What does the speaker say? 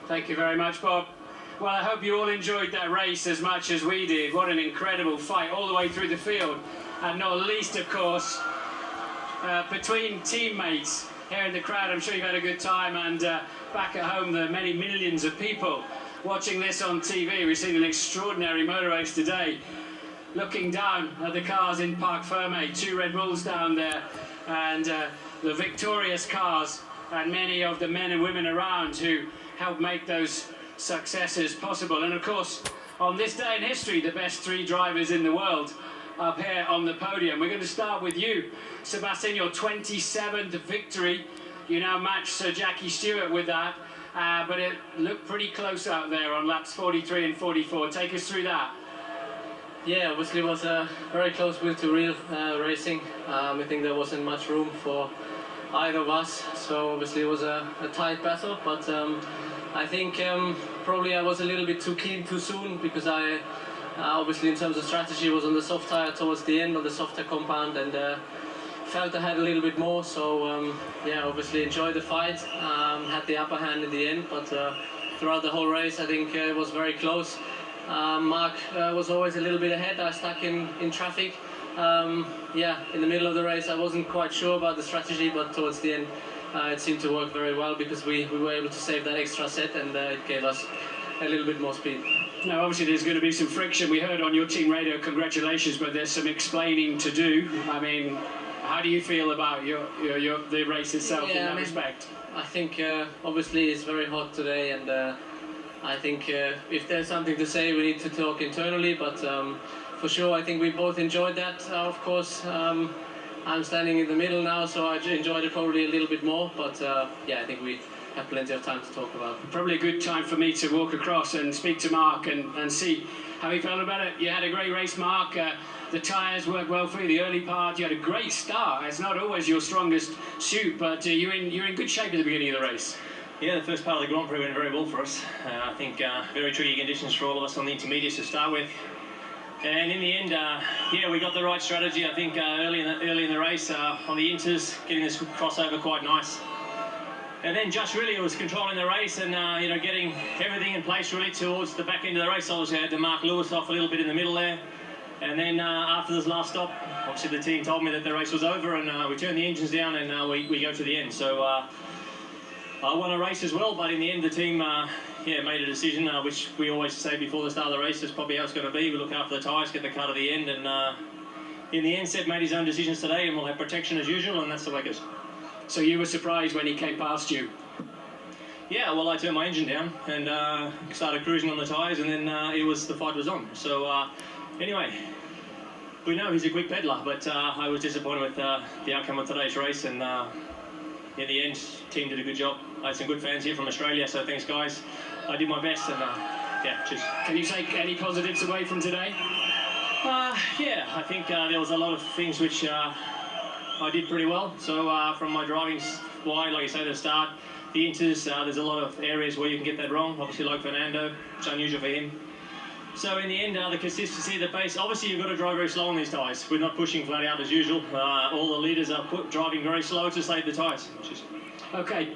Thank you very much, Bob. Well, I hope you all enjoyed that race as much as we did. What an incredible fight all the way through the field. And not least, of course, between teammates here in the crowd. I'm sure you've had a good time, and back at home, the many millions of people watching this on TV. We've seen an extraordinary motor race today. Looking down at the cars in Parc Ferme, 2 Red Bulls down there, and the victorious cars, and many of the men and women around who helped make those successes possible. And of course, on this day in history, the best 3 drivers in the world up here on the podium. We're going to start with you, Sebastian, your 27th victory. You now match Sir Jackie Stewart with that, but it looked pretty close out there on laps 43 and 44. Take us through that. Yeah, obviously it was a very close wheel-to-wheel racing. I think there wasn't much room for either of us, so obviously it was a tight battle, but I think probably I was a little bit too keen too soon, because I obviously in terms of strategy was on the soft tyre towards the end of the softer compound, and felt I had a little bit more, so yeah, obviously enjoyed the fight, had the upper hand in the end, but throughout the whole race I think it was very close. Mark was always a little bit ahead. I stuck in traffic. Yeah, in the middle of the race I wasn't quite sure about the strategy, but towards the end it seemed to work very well, because we were able to save that extra set, and it gave us a little bit more speed. Now obviously there's going to be some friction. We heard on your team radio, congratulations, but there's some explaining to do. I mean, how do you feel about the race itself in that respect? I think obviously it's very hot today, and I think if there's something to say, we need to talk internally, but for sure I think we both enjoyed that. Of course, I'm standing in the middle now, so I enjoyed it probably a little bit more, but yeah, I think we have plenty of time to talk about. Probably a good time for me to walk across and speak to Mark and see how he felt about it. You had a great race, Mark. The tyres worked well for you, the early part. You had a great start. It's not always your strongest suit, but you're in good shape at the beginning of the race. Yeah, the first part of the Grand Prix went very well for us. I think very tricky conditions for all of us on the intermediates to start with. And in the end, yeah, we got the right strategy. I think early in the race on the inters, getting this crossover quite nice. And then Josh really was controlling the race and you know, getting everything in place really towards the back end of the race. Obviously, I had to mark Lewis off a little bit in the middle there. And then after this last stop, obviously the team told me that the race was over, and we turned the engines down, and we go to the end. So I won a race as well, but in the end the team yeah, made a decision, which we always say before the start of the race. That's probably how it's going to be. We look after the tyres, get the car to the end, and in the end Seb made his own decisions today, and we'll have protection as usual, and that's the way it goes. So you were surprised when he came past you? Yeah, well, I turned my engine down and started cruising on the tyres, and then the fight was on. So anyway, we know he's a quick peddler, but I was disappointed with the outcome of today's race, and in the end, team did a good job. I had some good fans here from Australia, so thanks guys. I did my best, and yeah, cheers. Can you take any positives away from today? Yeah, I think there was a lot of things which I did pretty well. So from my driving wide, like I said at the start, the inters, there's a lot of areas where you can get that wrong, obviously like Fernando, it's unusual for him. So in the end, the consistency, the pace, obviously you've got to drive very slow on these tyres. We're not pushing flat out as usual. All the leaders are driving very slow to save the tyres. Okay,